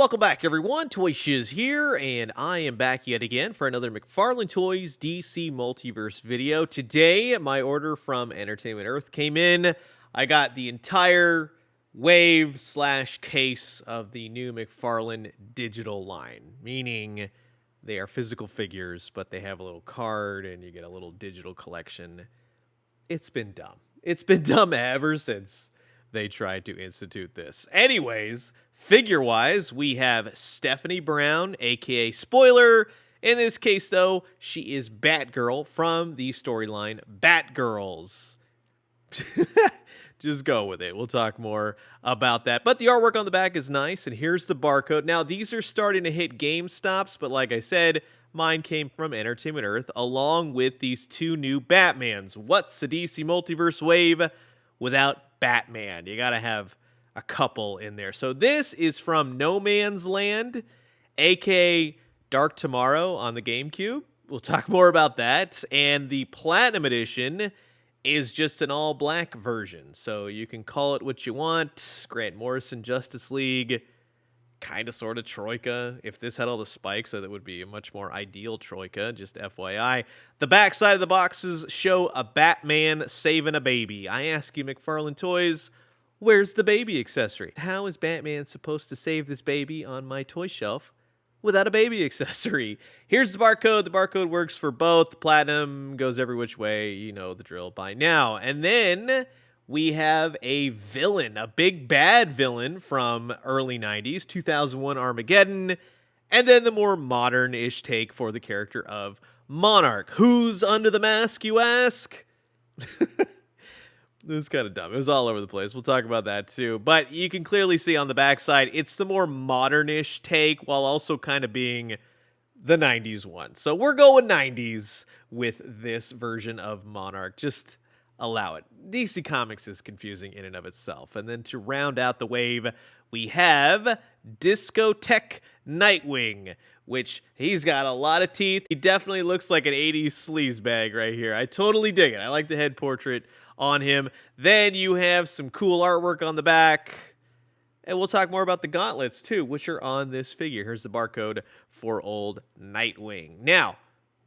Welcome back, everyone. Toy Shiz here, and I am back yet again for another McFarlane Toys DC Multiverse video. Today, my order from Entertainment Earth came in. I got the entire wave/case of the new McFarlane digital line, meaning they are physical figures, but they have a little card, and you get a little digital collection. It's been dumb. It's been dumb ever since they tried to institute this. Anyways, figure-wise, we have Stephanie Brown, aka Spoiler. In this case, though, she is Batgirl from the storyline Batgirls. Just go with it. We'll talk more about that. But the artwork on the back is nice, and here's the barcode. Now, these are starting to hit GameStops, but like I said, mine came from Entertainment Earth, along with these two new Batmans. What's a DC Multiverse wave without Batman? You gotta have a couple in there. So this is from No Man's Land, aka Dark Tomorrow on the GameCube. We'll talk more about that. And the Platinum Edition is just an all-black version. So you can call it what you want. Grant Morrison Justice League, kind of sort of Troika. If this had all the spikes, that would be a much more ideal Troika, just FYI. The back side of the boxes show a Batman saving a baby. I ask you, McFarlane Toys, where's the baby accessory? How is Batman supposed to save this baby on my toy shelf without a baby accessory? Here's the barcode. The barcode works for both. Platinum goes every which way. You know the drill by now. And then we have a villain, a big bad villain from early 90s, 2001 Armageddon, and then the more modern-ish take for the character of Monarch. Who's under the mask, you ask? It was kind of dumb. It was all over the place. We'll talk about that too. But you can clearly see on the backside, it's the more modern-ish take while also kind of being the 90s one. So we're going 90s with this version of Monarch. Just allow it. DC Comics is confusing in and of itself. And then to round out the wave, we have Discotheque Nightwing, which he's got a lot of teeth. He definitely looks like an 80s sleaze bag right here. I totally dig it. I like the head portrait on him. Then you have some cool artwork on the back. And we'll talk more about the gauntlets too, which are on this figure. Here's the barcode for old Nightwing. Now,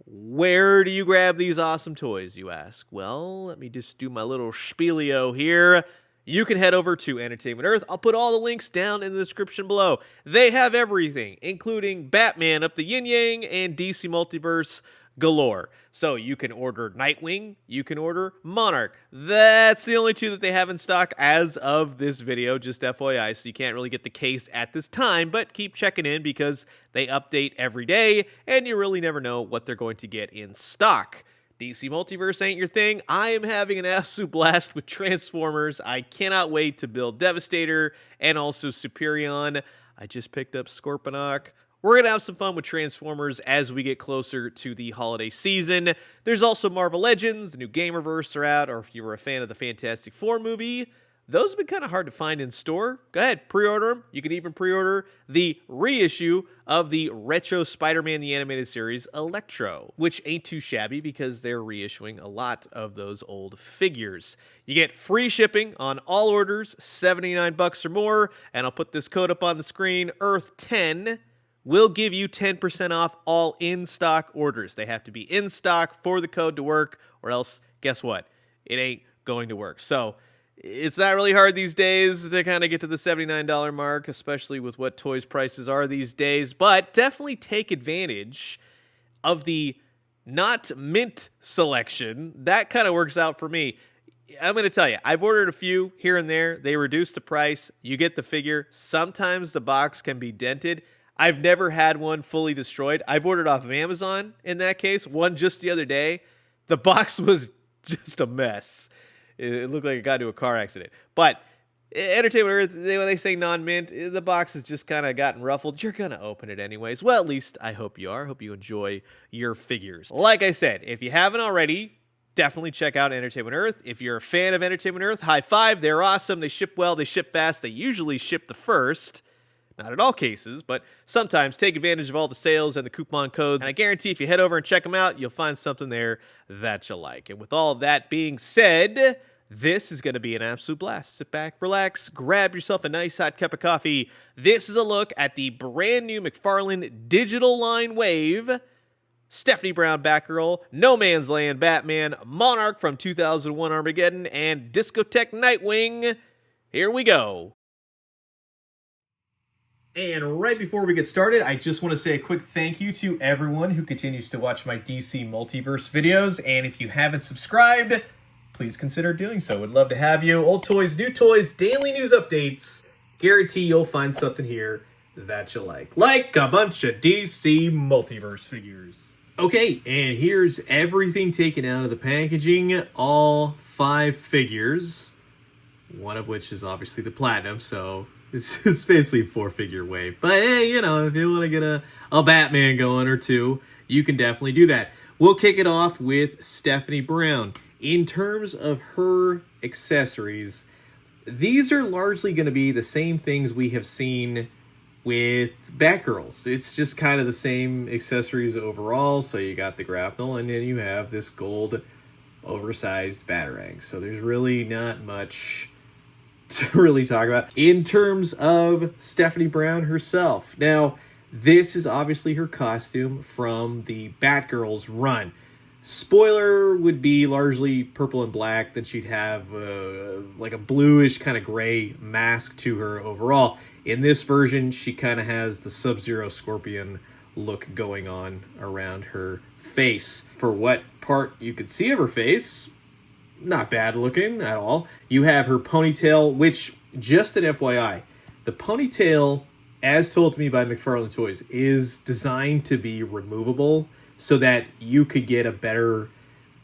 where do you grab these awesome toys, you ask? Well, let me just do my little spielio here. You can head over to Entertainment Earth. I'll put all the links down in the description below. They have everything, including Batman up the yin-yang and DC Multiverse galore. So you can order Nightwing, you can order Monarch. That's the only two that they have in stock as of this video, just FYI, so you can't really get the case at this time, but keep checking in because they update every day, and you really never know what they're going to get in stock. DC Multiverse ain't your thing. I am having an absolute blast with Transformers. I cannot wait to build Devastator and also Superion. I just picked up Scorponok. We're going to have some fun with Transformers as we get closer to the holiday season. There's also Marvel Legends, the new Gamerverse are out, or if you were a fan of the Fantastic Four movie, those have been kind of hard to find in store. Go ahead, pre-order them. You can even pre-order the reissue of the Retro Spider-Man the Animated Series Electro, which ain't too shabby because they're reissuing a lot of those old figures. You get free shipping on all orders, $79 or more, and I'll put this code up on the screen, Earth10. Will give you 10% off all in-stock orders. They have to be in stock for the code to work, or else, guess what? It ain't going to work. So it's not really hard these days to kind of get to the $79 mark, especially with what toys prices are these days, but definitely take advantage of the not mint selection. That kind of works out for me. I'm going to tell you, I've ordered a few here and there. They reduce the price. You get the figure. Sometimes the box can be dented. I've never had one fully destroyed. I've ordered off of Amazon in that case. One just the other day. The box was just a mess. It looked like it got into a car accident. But Entertainment Earth, when they say non-mint, the box has just kind of gotten ruffled. You're going to open it anyways. Well, at least I hope you are. I hope you enjoy your figures. Like I said, if you haven't already, definitely check out Entertainment Earth. If you're a fan of Entertainment Earth, high five. They're awesome. They ship well. They ship fast. They usually ship the first. Not in all cases, but sometimes take advantage of all the sales and the coupon codes. And I guarantee if you head over and check them out, you'll find something there that you like. And with all that being said, This is going to be an absolute blast. Sit back, relax, grab yourself a nice hot cup of coffee. This is a look at the brand new McFarlane Digital Line Wave, Stephanie Brown Batgirl, No Man's Land Batman, Monarch from 2001 Armageddon, and Discotheque Nightwing. Here we go. And right before we get started, I just want to say a quick thank you to everyone who continues to watch my DC Multiverse videos. And if you haven't subscribed, please consider doing so. Would love to have you. Old toys, new toys, daily news updates. Guarantee you'll find something here that you like a bunch of DC Multiverse figures. Okay, and here's everything taken out of the packaging. All 5 figures, one of which is obviously the Platinum, so it's basically a 4-figure wave. But hey, you know, if you want to get a Batman going or two, you can definitely do that. We'll kick it off with Stephanie Brown. In terms of her accessories, these are largely going to be the same things we have seen with Batgirls. It's just kind of the same accessories overall. So you got the grapnel, and then you have this gold oversized Batarang. So there's really not much to really talk about. In terms of Stephanie Brown herself, now this is obviously her costume from the Batgirls run. Spoiler would be largely purple and black. Then she'd have like a bluish kind of gray mask to her overall. In this version, she kind of has the Sub-Zero Scorpion look going on around her face. For what part you could see of her face, not bad looking at all. You have her ponytail, which, just an FYI, the ponytail, as told to me by McFarlane Toys, is designed to be removable so that you could get a better,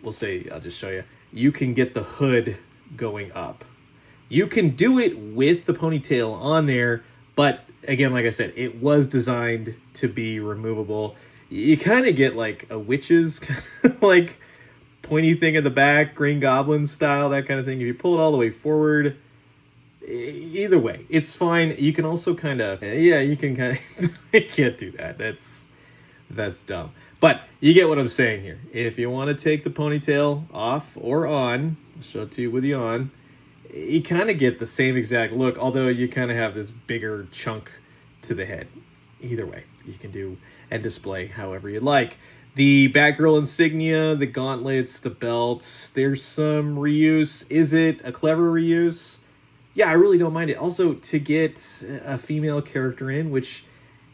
we'll say, I'll just show you, you can get the hood going up. You can do it with the ponytail on there, but again, like I said, it was designed to be removable. You kind of get like a witch's kind of like pointy thing in the back, Green Goblin style, that kind of thing. If you pull it all the way forward, either way, it's fine. You can also kind of, yeah, you can kind of, I can't do that. That's dumb. But you get what I'm saying here. If you want to take the ponytail off or on, I'll show it to you with you on, you kind of get the same exact look, although you kind of have this bigger chunk to the head. Either way, you can do and display however you like. The Batgirl insignia, the gauntlets, the belts, there's some reuse. Is it a clever reuse? Yeah, I really don't mind it. Also, to get a female character in, which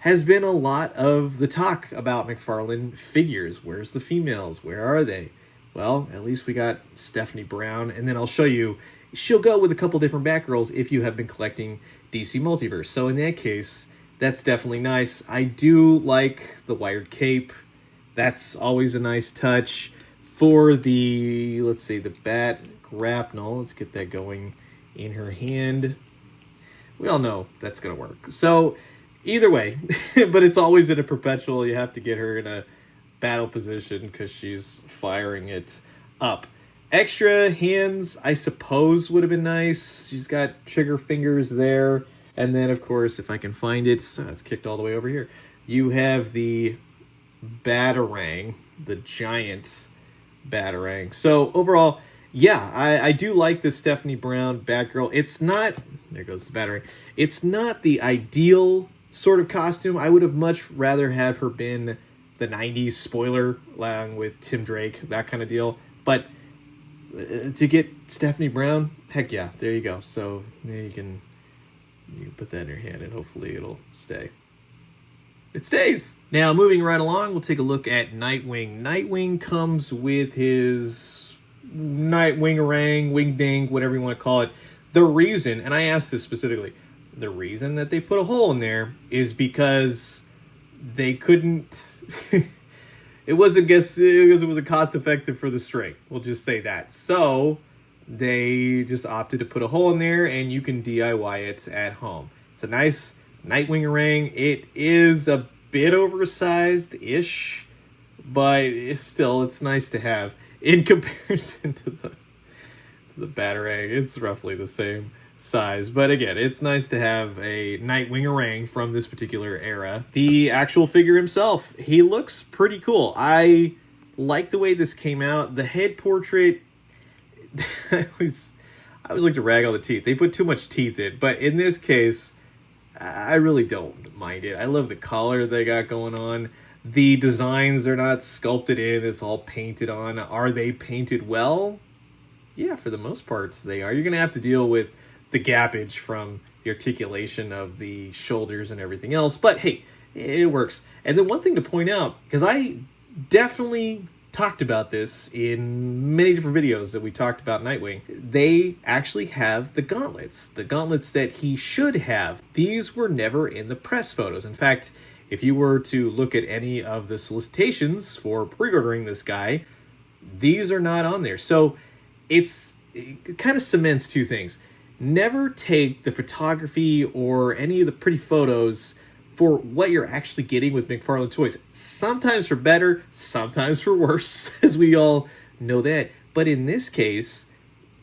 has been a lot of the talk about McFarlane figures. Where's the females? Where are they? Well, at least we got Stephanie Brown, and then I'll show you, she'll go with a couple different Batgirls if you have been collecting DC Multiverse. So in that case, that's definitely nice. I do like the wired cape. That's always a nice touch. For the, let's see, the Bat grapnel, let's get that going in her hand. We all know that's going to work. So either way, but it's always in a perpetual. You have to get her in a battle position because she's firing it up. Extra hands, I suppose, would have been nice. She's got trigger fingers there. And then, of course, if I can find it, so it's kicked all the way over here. You have the Batarang, the giant Batarang. So overall, yeah, I do like this Stephanie Brown Batgirl. It's not, there goes the Batarang. It's not the ideal sort of costume. I would have much rather have her been the 90s spoiler along with Tim Drake, that kind of deal. But to get Stephanie Brown, heck yeah, there you go. So there you can put that in your hand and hopefully it'll stay. It stays. Now, moving right along, we'll take a look at Nightwing. Nightwing comes with his Nightwing-a-rang, wing-ding, whatever you want to call it. The reason, and I asked this specifically, the reason that they put a hole in there is because they couldn't... it wasn't, because it wasn't cost-effective for the string. We'll just say that. So they just opted to put a hole in there, and you can DIY it at home. It's a nice Nightwing-a-rang. It is a bit oversized-ish, but it's nice to have. In comparison to the Batarang, it's roughly the same size. But again, it's nice to have a Nightwing-a-rang from this particular era. The actual figure himself, he looks pretty cool. I like the way this came out. The head portrait, I always like to rag all the teeth. They put too much teeth in. But in this case, I really don't mind it. I love the color they got going on. The designs are not sculpted in. It's all painted on. Are they painted well? Yeah, for the most part, they are. You're going to have to deal with the gappage from the articulation of the shoulders and everything else. But hey, it works. And then one thing to point out, because I definitely talked about this in many different videos that we talked about Nightwing, they actually have the gauntlets that he should have. These were never in the press photos. In fact, if you were to look at any of the solicitations for pre-ordering this guy, these are not on there. So it kind of cements two things. Never take the photography or any of the pretty photos for what you're actually getting with McFarlane toys. Sometimes for better, sometimes for worse, as we all know that. But in this case,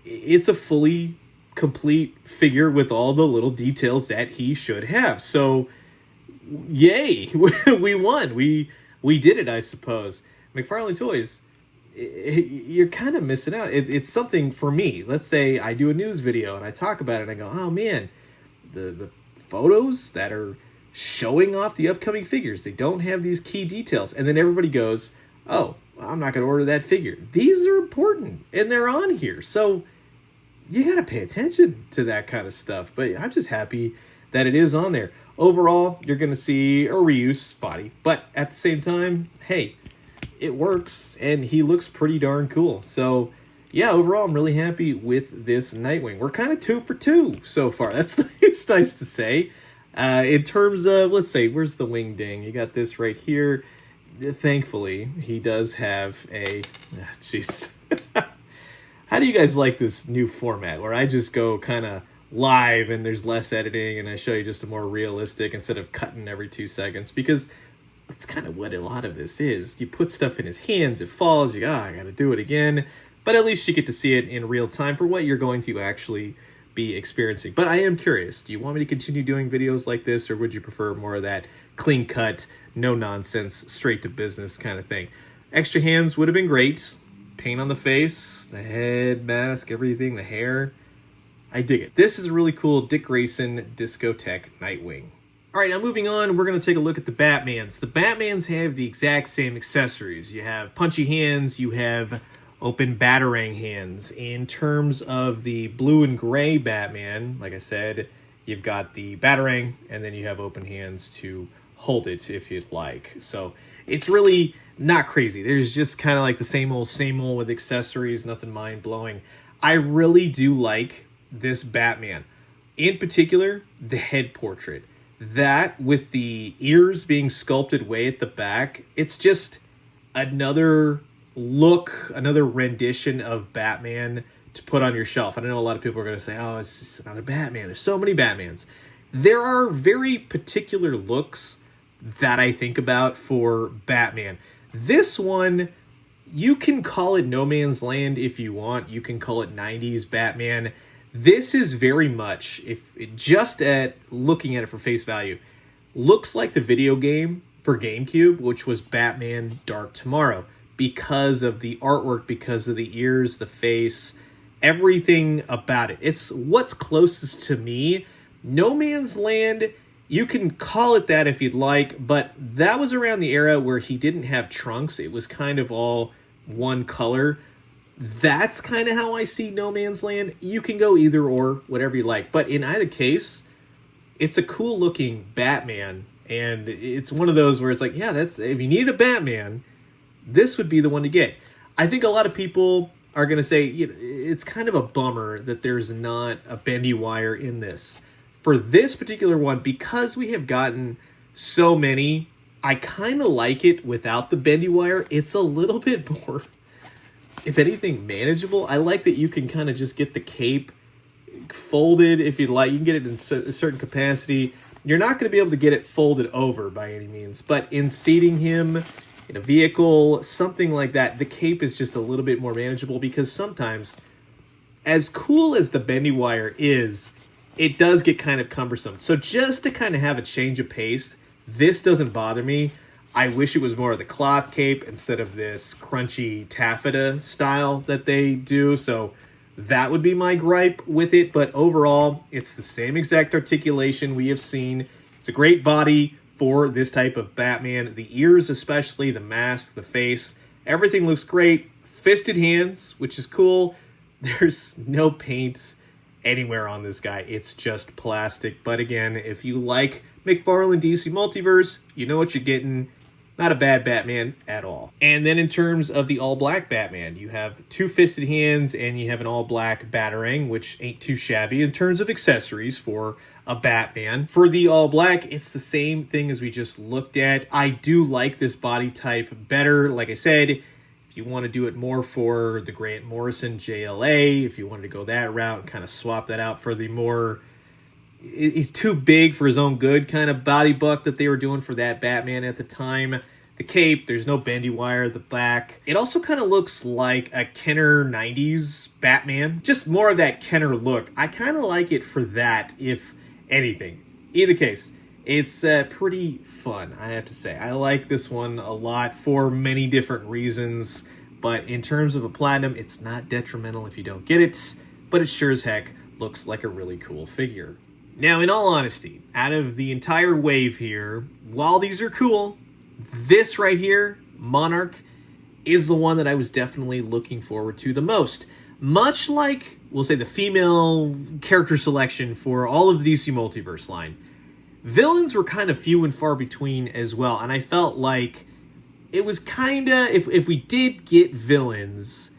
it's a fully complete figure with all the little details that he should have. So, yay, we won. We did it, I suppose. McFarlane Toys, you're kind of missing out. It's something for me. Let's say I do a news video and I talk about it and I go, oh man, the photos that are showing off the upcoming figures, they don't have these key details. And then everybody goes, oh, I'm not going to order that figure. These are important and they're on here. So you got to pay attention to that kind of stuff. But I'm just happy that it is on there. Overall, you're going to see a reuse body. But at the same time, hey, it works and he looks pretty darn cool. So yeah, overall, I'm really happy with this Nightwing. We're kind of 2 for 2 so far. It's nice to say. In terms of, let's say, where's the wing ding? You got this right here. Thankfully, he does have a... Jeez. How do you guys like this new format where I just go kind of live and there's less editing and I show you just a more realistic instead of cutting every 2 seconds? Because that's kind of what a lot of this is. You put stuff in his hands, it falls, you go, I got to do it again. But at least you get to see it in real time for what you're going to actually be experiencing. But I am curious, do you want me to continue doing videos like this, or would you prefer more of that clean cut, no nonsense, straight to business kind of thing? Extra hands would have been great. Paint on the face, the head mask, everything, the hair. I dig it. This is a really cool Dick Grayson Discotheque Nightwing. All right, now moving on, we're going to take a look at the Batmans. The Batmans have the exact same accessories. You have punchy hands, you have open Batarang hands. In terms of the blue and gray Batman, like I said, you've got the Batarang, and then you have open hands to hold it if you'd like. So it's really not crazy. There's just kind of like the same old with accessories, nothing mind-blowing. I really do like this Batman. In particular, the head portrait. That, with the ears being sculpted way at the back, it's just another look, another rendition of Batman to put on your shelf. I know a lot of people are going to say, oh, it's just another Batman. There's so many Batmans. There are very particular looks that I think about for Batman. This one, you can call it No Man's Land if you want. You can call it 90s Batman. This is very much, if just at looking at it for face value, looks like the video game for GameCube, which was Batman Dark Tomorrow, because of the artwork, because of the ears, the face, everything about it. It's what's closest to me. No Man's Land, you can call it that if you'd like, but that was around the era where he didn't have trunks. It was kind of all one color. That's kind of how I see No Man's Land. You can go either or, whatever you like. But in either case, it's a cool looking Batman. And it's one of those where it's like, yeah, that's, if you need a Batman, this would be the one to get. I think a lot of people are going to say, you know, it's kind of a bummer that there's not a bendy wire in this. For this particular one, because we have gotten so many, I kind of like it without the bendy wire. It's a little bit more, if anything, manageable. I like that you can kind of just get the cape folded if you'd like. You can get it in a certain capacity. You're not going to be able to get it folded over by any means, but in seating him in a vehicle, something like that, the cape is just a little bit more manageable, because sometimes, as cool as the bendy wire is, it does get kind of cumbersome. So just to kind of have a change of pace, this doesn't bother me. I wish it was more of the cloth cape instead of this crunchy taffeta style that they do. So That would be my gripe with it, but overall, it's the same exact articulation we have seen. It's a great body for this type of Batman. The ears especially, the mask, the face, everything looks great. Fisted hands, which is cool. There's no paint anywhere on this guy. It's just plastic. But again, if you like McFarlane DC Multiverse, you know what you're getting. Not a bad Batman at all. And then in terms of the all-black Batman, you have two fisted hands and you have an all-black Batarang, which ain't too shabby in terms of accessories for a Batman. For the all-black, it's the same thing as we just looked at. I do like this body type better. Like I said, if you want to do it more for the Grant Morrison JLA, if you wanted to go that route and kind of swap that out for the more... he's too big for his own good kind of body buck that they were doing for that Batman at the time. The cape, there's no bendy wire at the back. It also kind of looks like a Kenner 90s Batman. Just more of that Kenner look. I kind of like it for that, if anything. Either case, it's pretty fun, I have to say. I like this one a lot for many different reasons. But in terms of a platinum, it's not detrimental if you don't get it. But it sure as heck looks like a really cool figure. Now, in all honesty, out of the entire wave here, while these are cool, this right here, Monarch, is the one that I was definitely looking forward to the most. Much like, we'll say, the female character selection for all of the DC Multiverse line. Villains were kind of few and far between as well, and I felt like it was kind of, if we did get villains,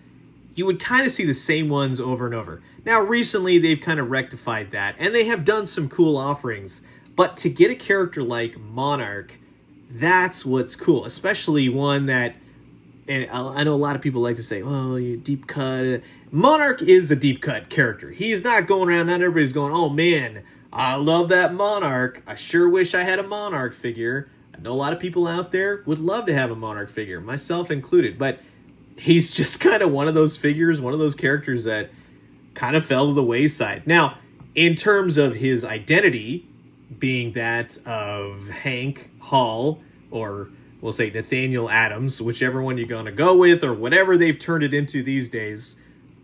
you would kind of see the same ones over and over. Now, recently, they've kind of rectified that, and they have done some cool offerings. But to get a character like Monarch, that's what's cool. Especially one that, and I know a lot of people like to say, oh, you deep cut. Monarch is a deep cut character. He's not going around, not everybody's going, oh man, I love that Monarch. I sure wish I had a Monarch figure. I know a lot of people out there would love to have a Monarch figure, myself included. But he's just kind of one of those figures, one of those characters that kind of fell to the wayside. Now, in terms of his identity being that of Hank Hall, or we'll say Nathaniel Adams, whichever one you're going to go with, or whatever they've turned it into these days,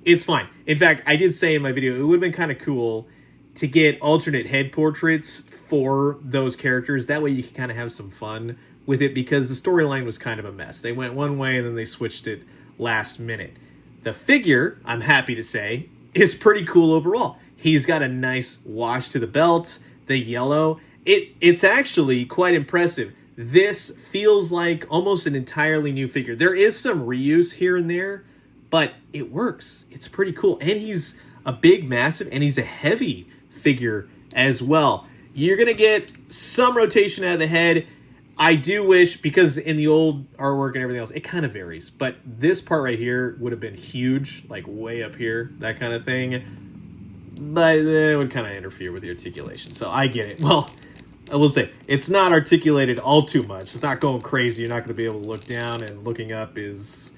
it's fine. In fact, I did say in my video, it would have been kind of cool to get alternate head portraits for those characters. That way you can kind of have some fun with it, because the storyline was kind of a mess. They went one way and then they switched it last minute. The figure, I'm happy to say, is pretty cool overall. He's got a nice wash to the belt, the yellow. It's actually quite impressive. This feels like almost an entirely new figure. There is some reuse here and there, but it works. It's pretty cool. And he's a big, massive, and he's a heavy figure as well. You're going to get some rotation out of the head. I do wish, because in the old artwork and everything else, it kind of varies. But this part right here would have been huge, like way up here, that kind of thing. But it would kind of interfere with the articulation. So I get it. Well, I will say, it's not articulated all too much. It's not going crazy. You're not going to be able to look down, and looking up is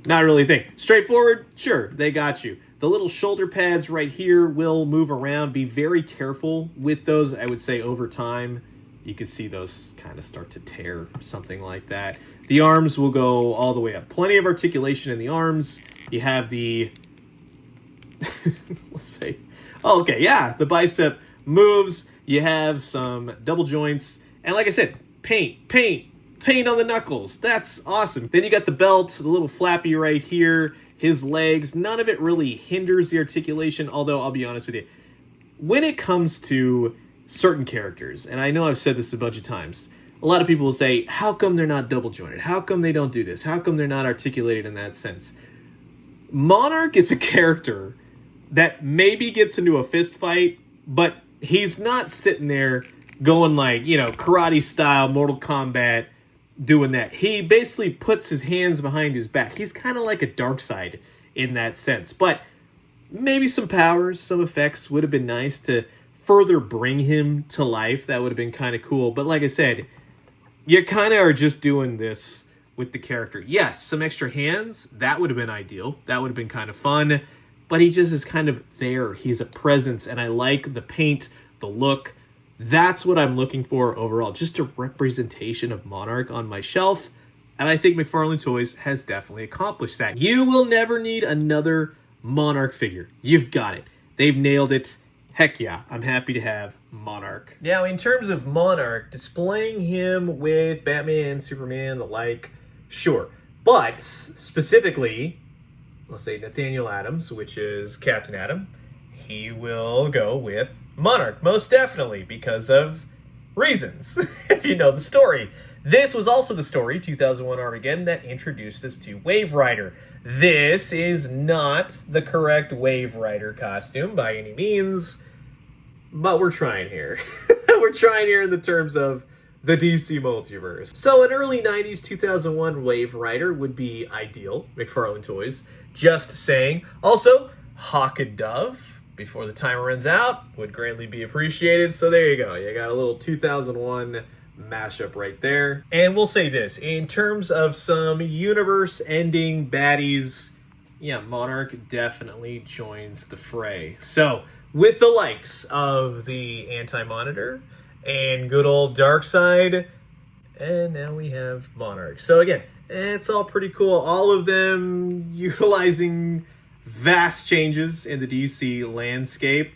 not really a thing. Straightforward, sure, they got you. The little shoulder pads right here will move around. Be very careful with those. I would say over time, you can see those kind of start to tear, something like that. The arms will go all the way up. Plenty of articulation in the arms. You have the... let's see. Oh, okay, yeah, the bicep moves. You have some double joints. And like I said, paint on the knuckles. That's awesome. Then you got the belt, the little flappy right here. His legs. None of it really hinders the articulation, although I'll be honest with you. When it comes to certain characters, and I know I've said this a bunch of times, a lot of people will say, how come they're not double jointed? How come they don't do this? How come they're not articulated in that sense? Monarch is a character that maybe gets into a fist fight, but he's not sitting there going like, you know, karate style, Mortal Kombat, doing that. He basically puts his hands behind his back. He's kind of like a Darkseid in that sense. But maybe some powers, some effects would have been nice to further bring him to life. That would have been kind of cool. But like I said, you kind of are just doing this with the character. Yes, some extra hands, that would have been ideal. That would have been kind of fun. But he just is kind of there. He's a presence, and I like the paint, the look. That's what I'm looking for overall. Just a representation of Monarch on my shelf. And I think McFarlane Toys has definitely accomplished that. You will never need another Monarch figure. You've got it. They've nailed it. Heck yeah, I'm happy to have Monarch. Now, in terms of Monarch, displaying him with Batman, Superman, the like, sure. But, specifically, let's say Nathaniel Adams, which is Captain Atom, he will go with Monarch, most definitely, because of reasons, if you know the story. This was also the story, 2001 Armageddon, that introduced us to Wave Rider. This is not the correct Wave Rider costume by any means, but we're trying here. We're trying here in the terms of the DC Multiverse. So an early 90s 2001 Wave Rider would be ideal, McFarlane Toys. Just saying. Also, Hawk and Dove, before the timer runs out, would greatly be appreciated. So there you go. You got a little 2001 mashup right there. And we'll say this, in terms of some universe-ending baddies, yeah, Monarch definitely joins the fray. So, with the likes of the Anti-Monitor and good old Darkseid, and now we have Monarch. So again, it's all pretty cool. All of them utilizing vast changes in the DC landscape,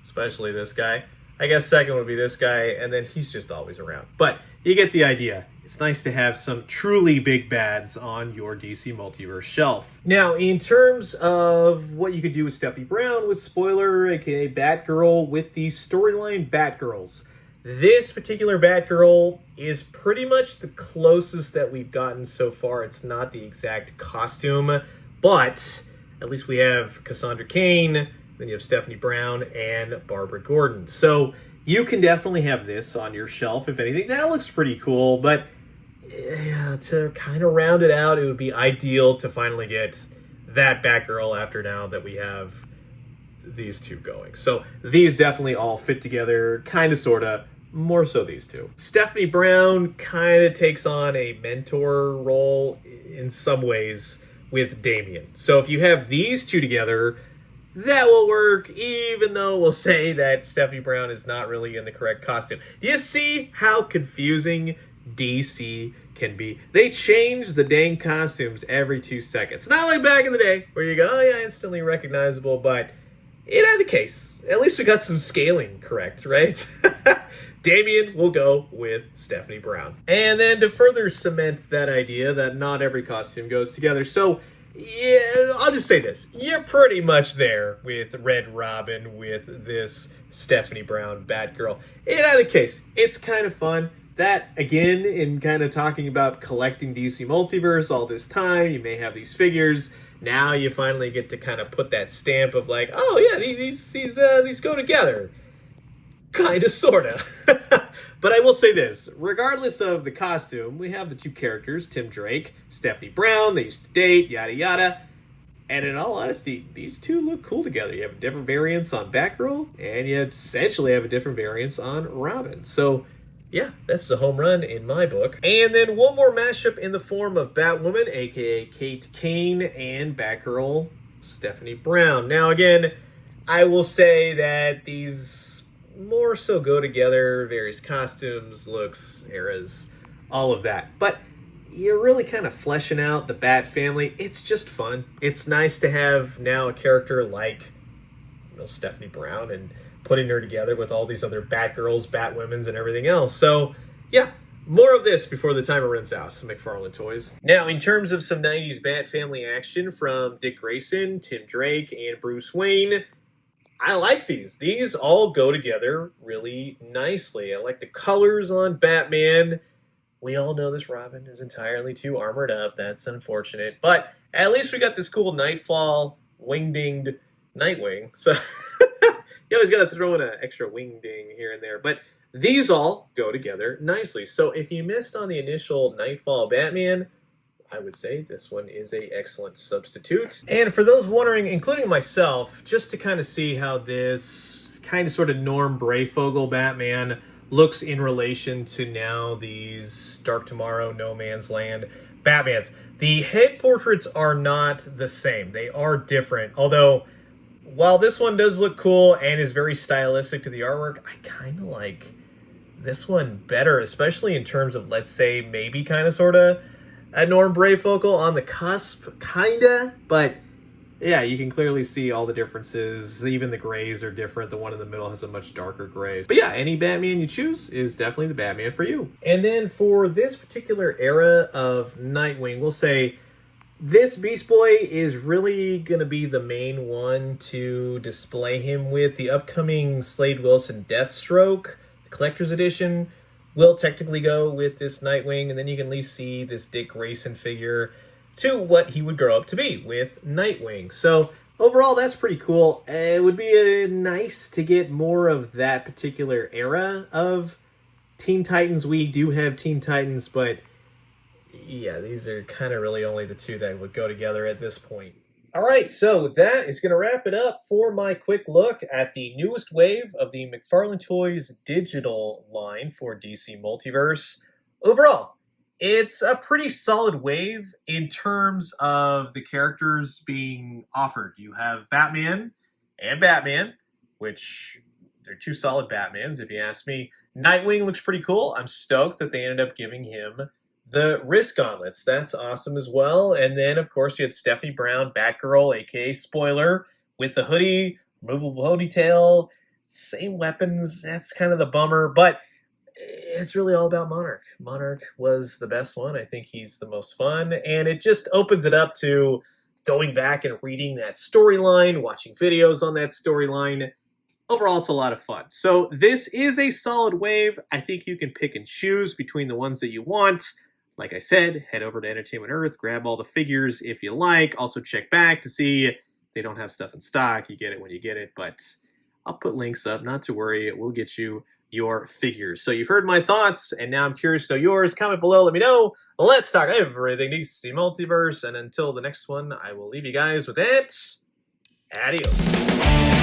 especially this guy. I guess second would be this guy, and then he's just always around. But you get the idea. It's nice to have some truly big bads on your DC Multiverse shelf. Now, in terms of what you could do with Stephanie Brown, with Spoiler, aka Batgirl, with the storyline Batgirls, this particular Batgirl is pretty much the closest that we've gotten so far. It's not the exact costume, but at least we have Cassandra Cain, then you have Stephanie Brown, and Barbara Gordon. So you can definitely have this on your shelf, if anything. That looks pretty cool, but yeah, to kind of round it out, it would be ideal to finally get that Batgirl after now that we have these two going. So these definitely all fit together, kind of, sort of, more so these two. Stephanie Brown kind of takes on a mentor role in some ways with Damian. So if you have these two together, that will work, even though we'll say that Stephanie Brown is not really in the correct costume. Do you see how confusing DC can be? They change the dang costumes every 2 seconds. Not like back in the day, where you go, oh yeah, instantly recognizable, but in either case, at least we got some scaling correct, right? Damian will go with Stephanie Brown. And then to further cement that idea that not every costume goes together, so yeah, I'll just say this. You're pretty much there with Red Robin, with this Stephanie Brown Batgirl. In either case, it's kind of fun. That, again, in kind of talking about collecting DC Multiverse all this time, you may have these figures. Now you finally get to kind of put that stamp of like, oh yeah, these go together. Kind of, sort of. But I will say this, regardless of the costume, we have the two characters, Tim Drake, Stephanie Brown, they used to date, yada yada. And in all honesty, these two look cool together. You have a different variance on Batgirl, and you essentially have a different variance on Robin. So, yeah, that's a home run in my book. And then one more mashup in the form of Batwoman, aka Kate Kane, and Batgirl, Stephanie Brown. Now, again, I will say that these more so go together, various costumes, looks, eras, all of that. But you're really kind of fleshing out the Bat family. It's just fun. It's nice to have now a character like Stephanie Brown and putting her together with all these other Batgirls, Batwomens, and everything else. So, yeah, more of this before the timer runs out. Some McFarlane Toys. Now, in terms of some 90s Bat family action from Dick Grayson, Tim Drake, and Bruce Wayne, I like these. These all go together really nicely. I like the colors on Batman. We all know this Robin is entirely too armored up. That's unfortunate. But at least we got this cool Nightfall wingdinged Nightwing. So you always got to throw in an extra wingding here and there. But these all go together nicely. So if you missed on the initial Nightfall Batman, I would say this one is an excellent substitute. And for those wondering, including myself, just to kind of see how this kind of sort of Norm Brayfogle Batman looks in relation to now these Dark Tomorrow, No Man's Land Batmans. The head portraits are not the same. They are different. Although, while this one does look cool and is very stylistic to the artwork, I kind of like this one better, especially in terms of, let's say, maybe kind of sort of a Norm Brayfogle on the cusp, kinda, but Yeah, you can clearly see all the differences. Even the grays are different. The one in the middle has a much darker gray. But yeah, any Batman you choose is definitely the Batman for you. And then for this particular era of Nightwing, we'll say this Beast Boy is really going to be the main one to display him with. The upcoming Slade Wilson Deathstroke, the Collector's Edition, will technically go with this Nightwing, and then you can at least see this Dick Grayson figure to what he would grow up to be with Nightwing. So overall, that's pretty cool. It would be nice to get more of that particular era of Teen Titans. We do have Teen Titans, but yeah, these are kind of really only the two that would go together at this point. All right, so that is going to wrap it up for my quick look at the newest wave of the McFarlane Toys digital line for DC Multiverse. Overall, it's a pretty solid wave in terms of the characters being offered. You have Batman and Batman, which they're two solid Batmans, if you ask me. Nightwing looks pretty cool. I'm stoked that they ended up giving him the wrist gauntlets. That's awesome as well. And then, of course, you had Stephanie Brown, Batgirl, aka Spoiler, with the hoodie, removable ponytail, same weapons. That's kind of the bummer, but it's really all about Monarch. Monarch was the best one. I think he's the most fun, and it just opens it up to going back and reading that storyline, watching videos on that storyline. Overall, it's a lot of fun. So this is a solid wave. I think you can pick and choose between the ones that you want. Like I said, head over to Entertainment Earth, grab all the figures if you like. Also check back to see if they don't have stuff in stock. You get it when you get it, but I'll put links up, not to worry. We'll get you your figures. So you've heard my thoughts, and now I'm curious to know yours. Comment below, let me know. Let's talk everything DC Multiverse, and until the next one, I will leave you guys with it. Adios.